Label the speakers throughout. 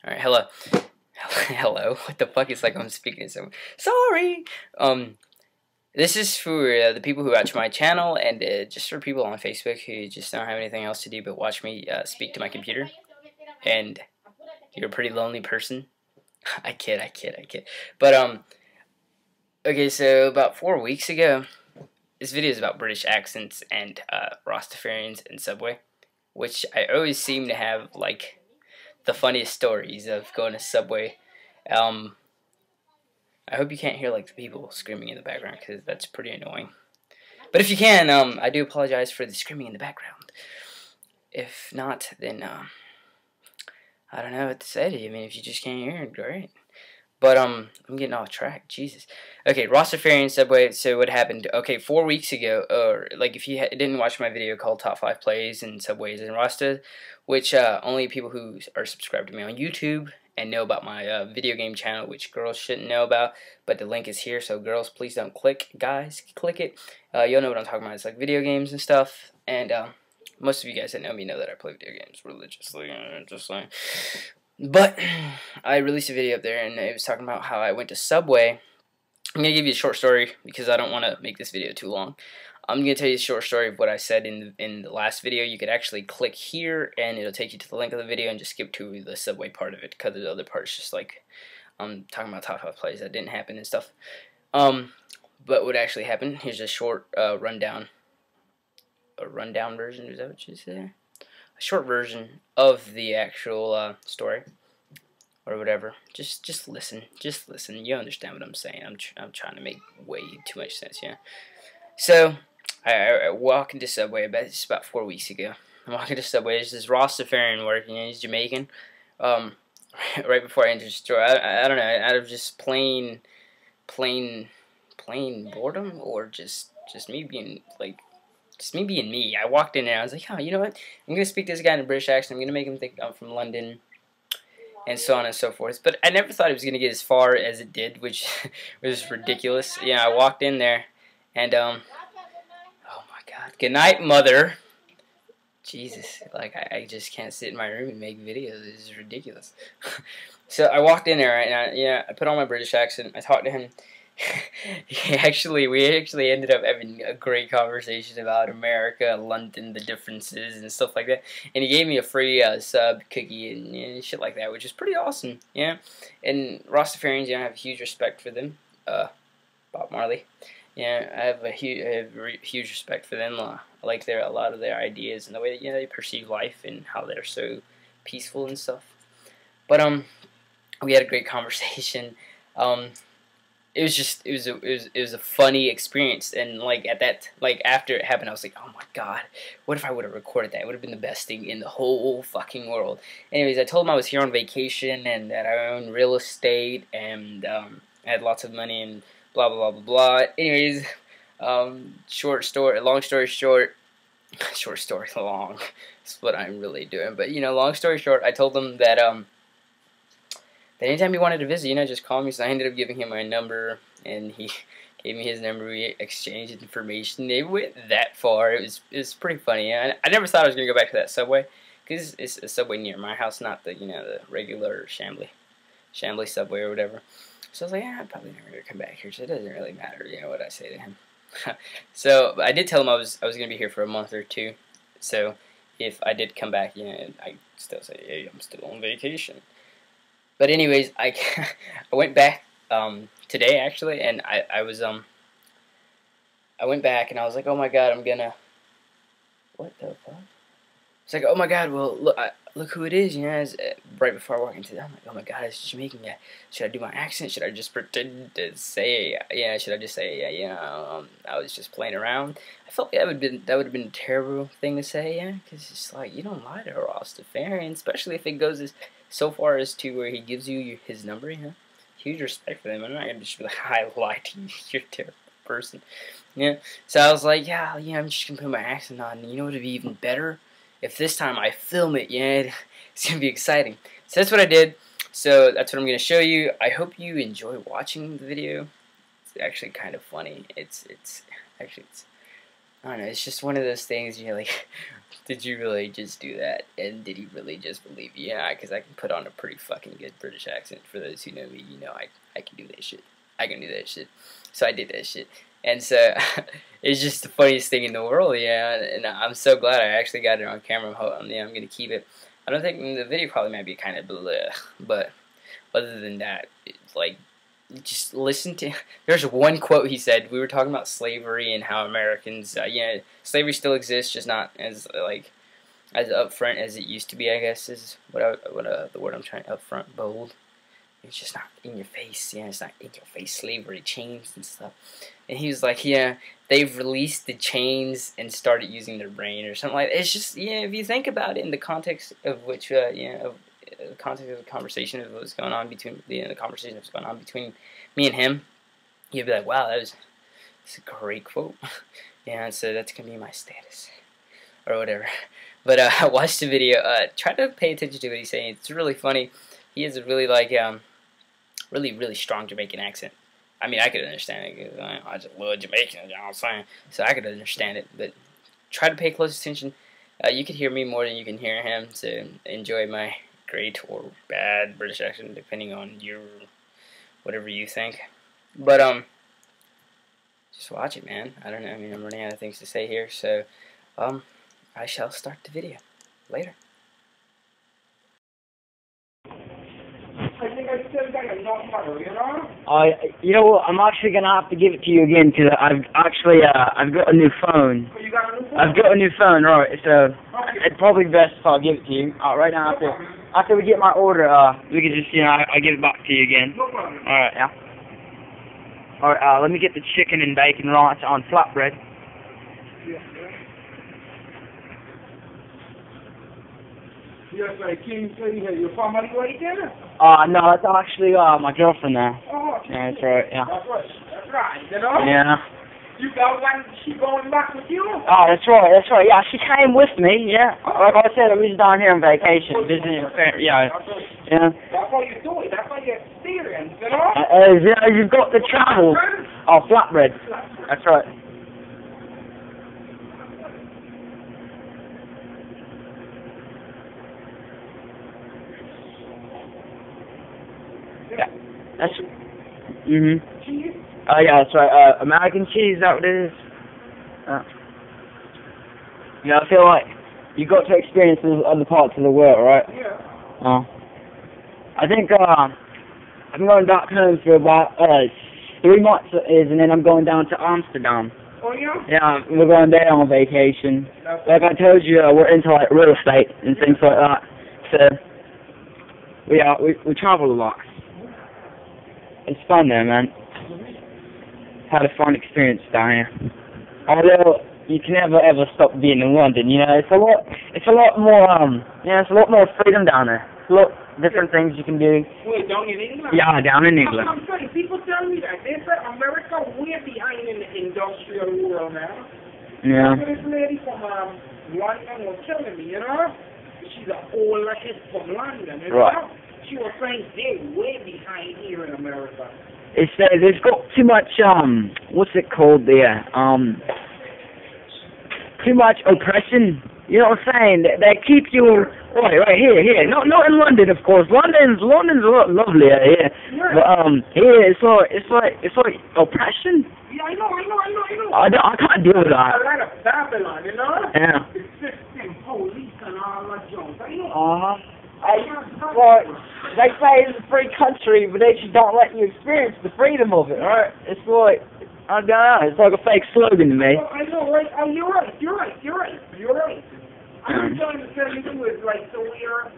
Speaker 1: Alright, hello. Hello. What the fuck is like I'm speaking to someone? Sorry! This is for the people who watch my channel and just for people on Facebook who just don't have anything else to do but watch me speak to my computer. And you're a pretty lonely person. I kid. But, okay, so about 4 weeks ago, this video is about British accents and Rastafarians and Subway, which I always seem to have, like, the funniest stories of going to Subway. I hope you can't hear like the people screaming in the background because that's pretty annoying. But if you can, I do apologize for the screaming in the background. If not, then I don't know what to say to you. I mean, if you just can't hear it, great. But I'm getting off track. Jesus. Okay, Rastafarian Subway. So what happened? Okay, 4 weeks ago, or like if you didn't watch my video called Top 5 Plays and Subways and Rasta, which only people who are subscribed to me on YouTube and know about my video game channel, which girls shouldn't know about, but the link is here, so girls, please don't click. Guys, click it. You'll know what I'm talking about. It's like video games and stuff, and most of you guys that know me know that I play video games religiously, just saying. But I released a video up there, and it was talking about how I went to Subway. I'm going to give you a short story because I don't want to make this video too long. I'm going to tell you a short story of what I said in the last video. You could actually click here, and it'll take you to the link of the video and just skip to the Subway part of it, because the other part's just like I'm talking about top 5 plays that didn't happen and stuff. But what actually happened, here's a short rundown. A rundown version, is that what you say? A short version of the actual story. Or whatever. Just listen. Just listen. You understand what I'm saying. I'm trying to make way too much sense, yeah. So I walk into Subway about 4 weeks ago. I'm walking to Subway. There's this Rastafarian working, and he's Jamaican. Right before I entered the store, I don't know, out of just plain boredom, or just me being like. Just me being me. I walked in there. I was like, oh, you know what? I'm gonna speak to this guy in a British accent. I'm gonna make him think I'm from London, and so on and so forth. But I never thought it was going to get as far as it did, which was ridiculous. Yeah, I walked in there, and, oh my God. Good night, mother. Jesus, like, I just can't sit in my room and make videos. This is ridiculous. So I walked in there, and I put on my British accent. I talked to him. We actually ended up having a great conversation about America, London, the differences and stuff like that. And he gave me a free sub cookie and shit like that, which is pretty awesome. Yeah, and Rastafarians, I have huge respect for them. Bob Marley. Yeah, I have huge respect for them. I like a lot of their ideas and the way that they perceive life and how they're so peaceful and stuff. But we had a great conversation. It was a funny experience, and after it happened, I was like, oh my God, what if I would have recorded that? It would have been the best thing in the whole fucking world. Anyways, I told him I was here on vacation and that I own real estate and I had lots of money and blah blah blah blah blah. Anyways, long story short, short story long. That's what I'm really doing. But long story short, I told him that anytime he wanted to visit, just call me. So I ended up giving him my number, and he gave me his number. We exchanged information. It went that far. It was pretty funny. I never thought I was gonna go back to that Subway, because it's a Subway near my house, not the the regular Chambly Subway or whatever. So I was like, I'm probably never gonna come back here. So it doesn't really matter, what I say to him. So I did tell him I was gonna be here for a month or two. So if I did come back, I still say, hey, I'm still on vacation. But anyways, I went back today actually, and I went back and I was like, oh my God, I'm gonna, what the fuck? It's like, oh my God, well look who it is, right before I walk into that, I'm like, oh my God, it's Jamaican guy. Should I do my accent? Should I just pretend to say, should I just say, I was just playing around? I felt like that would have been a terrible thing to say, because it's like, you don't lie to a Rastafarian, especially if it goes so far as to where he gives you his number, huge respect for them. I'm not gonna just be like, I lied to you, you're a terrible person, So I was like, I'm just gonna put my accent on. And you know what would be even better? If this time I film it, it's gonna be exciting. So that's what I did. So that's what I'm gonna show you. I hope you enjoy watching the video. It's actually kind of funny. I don't know, it's just one of those things, you're like, did you really just do that? And did he really just believe you? Yeah, because I can put on a pretty fucking good British accent. For those who know me, you know I can do that shit. I can do that shit. So I did that shit. And so, it's just the funniest thing in the world, yeah. And I'm so glad I actually got it on camera. I'm going to keep it. I don't think the video probably might be kind of bleh, but other than that, it's like, just listen to, there's one quote he said. We were talking about slavery and how Americans, yeah, slavery still exists, just not as like as upfront as it used to be, I guess is the word I'm trying, upfront, bold. It's just not in your face, yeah, it's not in your face, slavery, chains and stuff. And he was like, yeah, they've released the chains and started using their brain or something like that. It's just, yeah, if you think about it in the context of which, the context of the conversation of what's going on between, the conversation that's going on between me and him, you'd be like, wow, that's a great quote. Yeah, so that's going to be my status, or whatever. But, watch the video, try to pay attention to what he's saying. It's really funny. He has a really, like, really strong Jamaican accent. I mean, I could understand it, because I just love Jamaican, you know what I'm saying? So I could understand it, but try to pay close attention. You could hear me more than you can hear him, so enjoy my great or bad British accent, depending on your, whatever you think. But, just watch it, man. I don't know, I mean, I'm running out of things to say here, so, I shall start the video. Later.
Speaker 2: You know what? I'm actually gonna have to give it to you again because I've got a new phone.
Speaker 3: You got a new phone?
Speaker 2: I've got a new phone, right? So it's probably best if I give it to you. Right now, after we get my order, we can just, I give it back to you again.
Speaker 3: No problem.
Speaker 2: All right, yeah. All right, let me get the chicken and bacon ranch on flatbread.
Speaker 3: Yeah. Yes, like King said, you have your family right there?
Speaker 2: No, that's actually my girlfriend there.
Speaker 3: Oh,
Speaker 2: Yeah, that's right. Yeah.
Speaker 3: That's right. That's right. You know?
Speaker 2: Yeah.
Speaker 3: You got one. She going back with you?
Speaker 2: Oh, that's right. That's right. Yeah, she came with me. Yeah. Like I said, I was down here on vacation, visiting her family. Yeah.
Speaker 3: That's right.
Speaker 2: Yeah.
Speaker 3: That's what you do it. That's what you experience. You know?
Speaker 2: You've got the travel. Oh, flatbread. That's right. Yeah. That's.
Speaker 3: Cheese?
Speaker 2: Yeah, that's right. American cheese. Is that what it is? I feel like you got to experience other parts of the world, right?
Speaker 3: Yeah.
Speaker 2: I think I'm going back home for about 3 months, and then I'm going down to Amsterdam.
Speaker 3: Oh yeah?
Speaker 2: Yeah, we're going there on vacation. Like I told you, we're into like real estate and things like that. So we travel a lot. It's fun there, man. Had a fun experience down here. Although you can never ever stop being in London, it's a lot more it's a lot more freedom down there. A lot different things you can do.
Speaker 3: Wait, down in England?
Speaker 2: Yeah, down in England.
Speaker 3: I'm sorry, people tell me that. They say America way behind in the industrial world now.
Speaker 2: Yeah.
Speaker 3: This lady from London was telling me, she's an old lady from London,
Speaker 2: Right.
Speaker 3: She was saying they're way behind here in America.
Speaker 2: It's there's got too much what's it called there? Too much oppression. You know what I'm saying? They keep you right here. Not in London, of course. London's a lot lovelier here.
Speaker 3: Yeah.
Speaker 2: But here it's like oppression.
Speaker 3: Yeah, I know.
Speaker 2: I can't deal with that.
Speaker 3: A lot of Babylon,
Speaker 2: Yeah.
Speaker 3: The system, police, and all that junk. I know.
Speaker 2: Well, they say it's a free country, but they just don't let you experience the freedom of it, right? It's like, I don't know, it's like a fake slogan to me.
Speaker 3: Well, I know, right? Oh, you're right. I'm trying to tell you is like, so we are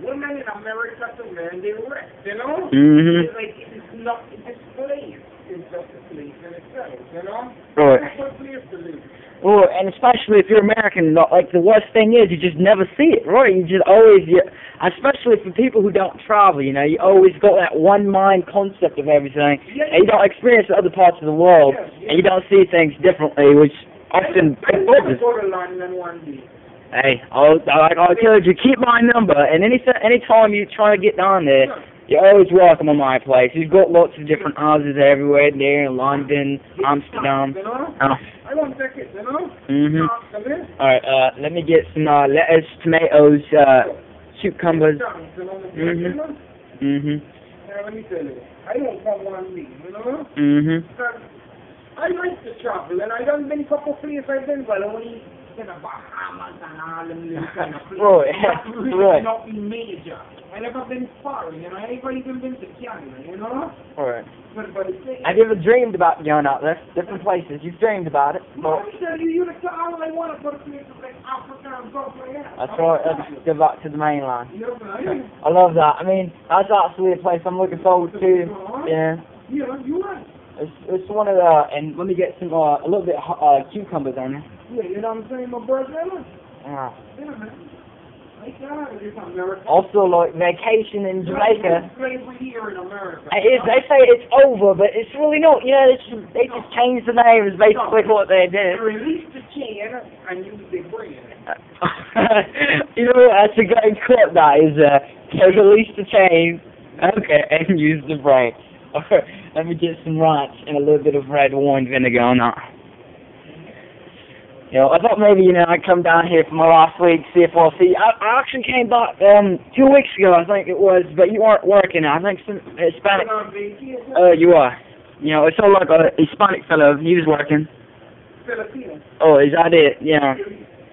Speaker 3: women in America to men, they rest,
Speaker 2: Mm-hmm.
Speaker 3: It's like, it's not, this place is just a place in itself,
Speaker 2: Right.
Speaker 3: It's a place to live.
Speaker 2: Well, and especially if you're American, like the worst thing is you just never see it, right? You just always, especially for people who don't travel, you always got that one mind concept of everything, and you don't experience other parts of the world, and you don't see things differently, which often
Speaker 3: Go to London one day.
Speaker 2: Hey, I told you, keep my number, and anytime you try to get down there, You're always welcome on my place. We've got lots of different houses everywhere there in London, Amsterdam.
Speaker 3: I want tickets, you know?
Speaker 2: Alright, let me get some lettuce, tomatoes, cucumbers.
Speaker 3: Now, let me tell you, I don't come one week, you know? I like to travel, and I done been a couple of places I've been, but only in the Bahamas and all them little kind of places.
Speaker 2: Right.
Speaker 3: Nothing major. I never been foreign, you know? I never even been to Canada, you know?
Speaker 2: Alright.
Speaker 3: But
Speaker 2: Have you ever dreamed about going out there? Different places. You've dreamed about it.
Speaker 3: No, I tell you, you're all I want to go to places like Africa and stuff like that.
Speaker 2: That's right. Let's go back to the mainland.
Speaker 3: You know what I mean?
Speaker 2: I love that. I mean, that's actually a place I'm looking forward to. Yeah.
Speaker 3: Yeah, you're right.
Speaker 2: It's one of the, and let me get some, a little bit cucumbers on there.
Speaker 3: Yeah, you know what I'm saying, my brother?
Speaker 2: Yeah.
Speaker 3: Yeah, man. Like that, it's America.
Speaker 2: Also, like, vacation in Jamaica.
Speaker 3: Slavery here in America.
Speaker 2: It is, they say it's over, but it's really not. You know, they just changed the name, is basically what they did.
Speaker 3: Release the chain and use the brain.
Speaker 2: You know, that's a great clip, that is, release the chain, okay, and use the brain. Alright, let me get some ranch and a little bit of red wine vinegar on that. You know, I thought maybe, you know, I'd come down here for my last week, see if I'll see. I actually came back 2 weeks ago, I think it was, but you weren't working. I think some Hispanic. You are. You know, it's all like a Hispanic fellow. He was working.
Speaker 3: Filipino.
Speaker 2: Oh, is that it? Yeah.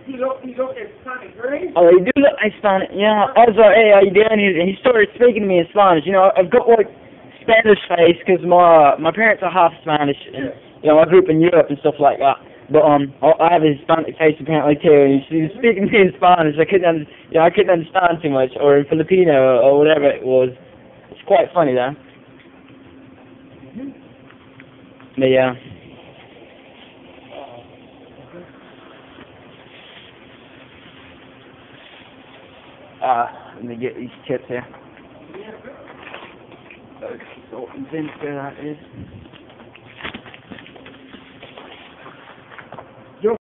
Speaker 3: He look Hispanic, right?
Speaker 2: Oh, he do look Hispanic. Yeah. I was like, hey, how you doing? He started speaking to me in Spanish. You know, I've got like Spanish face because my parents are half Spanish, and you know, I grew up in Europe and stuff like that. But I have a Hispanic face apparently too, and he was speaking to me in Spanish. I couldn't understand too much, or in Filipino or whatever it was. It's quite funny though. But yeah. Let me get these chips here. So, vinegar that is.